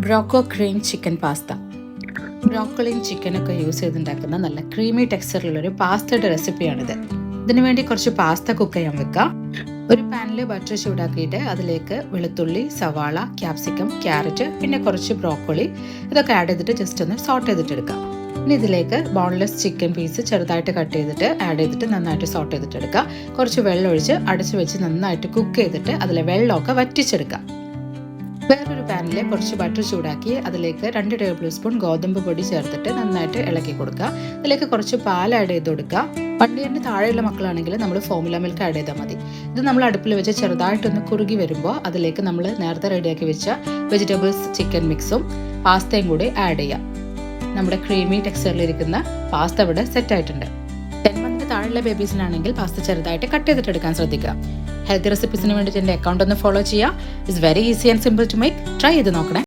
ബ്രോക്കോ cream chicken pasta. ബ്രോക്കോളിയും ചിക്കനൊക്കെ use ചെയ്തുണ്ടാക്കുന്ന നല്ല creamy ടെക്സ്ചറിലുള്ളൊരു പാസ്തയുടെ റെസിപ്പിയാണിത്. ഇതിനു വേണ്ടി കുറച്ച് പാസ്ത കുക്ക് ചെയ്യാൻ വെക്കാം. ഒരു പാനിൽ ബട്ടർ ചൂടാക്കിയിട്ട് അതിലേക്ക് വെളുത്തുള്ളി, സവാള, ക്യാപ്സിക്കം, ക്യാരറ്റ്, പിന്നെ കുറച്ച് ബ്രോക്കോളി ഇതൊക്കെ ആഡ് ചെയ്തിട്ട് ജസ്റ്റ് ഒന്ന് സോട്ട് ചെയ്തിട്ടെടുക്കാം. ഇനി ഇതിലേക്ക് ബോൺലെസ് ചിക്കൻ പീസ് ചെറുതായിട്ട് കട്ട് ചെയ്തിട്ട് ആഡ് ചെയ്തിട്ട് നന്നായിട്ട് സോട്ട് ചെയ്തിട്ടെടുക്കുക. കുറച്ച് വെള്ളം ഒഴിച്ച് അടച്ചു വെച്ച് നന്നായിട്ട് കുക്ക് ചെയ്തിട്ട് അതിലെ വെള്ളമൊക്കെ വറ്റിച്ചെടുക്കാം. വേറൊരു പാനിൽ കുറച്ച് ബട്ടർ ചൂടാക്കി അതിലേക്ക് 2 ടേബിൾ സ്പൂൺ ഗോതമ്പ് പൊടി ചേർത്തിട്ട് നന്നായിട്ട് ഇളക്കി കൊടുക്കുക. അതിലേക്ക് കുറച്ച് പാൽ ആഡ് ചെയ്ത് കൊടുക്കുക. 1 ഇയറിന് താഴെയുള്ള മക്കളാണെങ്കിൽ നമ്മൾ ഫോർമുല മിൽക്ക് ആഡ് ചെയ്താൽ മതി. ഇത് നമ്മൾ അടുപ്പിൽ വെച്ച് ചെറുതായിട്ടൊന്ന് കുറുകി വരുമ്പോൾ അതിലേക്ക് നമ്മൾ നേരത്തെ റെഡിയാക്കി വെച്ച വെജിറ്റബിൾസ് ചിക്കൻ മിക്സും പാസ്തയും കൂടി ആഡ് ചെയ്യാം. നമ്മുടെ ക്രീമി ടെക്സ്ചറിലിരിക്കുന്ന പാസ്ത ഇവിടെ സെറ്റ് ആയിട്ടുണ്ട്. 10 മന്തിന് താഴെയുള്ള ബേബീസിനാണെങ്കിൽ പാസ്ത ചെറുതായിട്ട് കട്ട് ചെയ്തിട്ട് എടുക്കാൻ ശ്രദ്ധിക്കുക. ഹെൽത്തി റെസിപ്പീസിന് വേണ്ടിയിട്ട് എൻ്റെ അക്കൗണ്ട് ഒന്ന് ഫോളോ ചെയ്യുക. It's very easy and simple to make. Try ചെയ്ത് നോക്കണേ.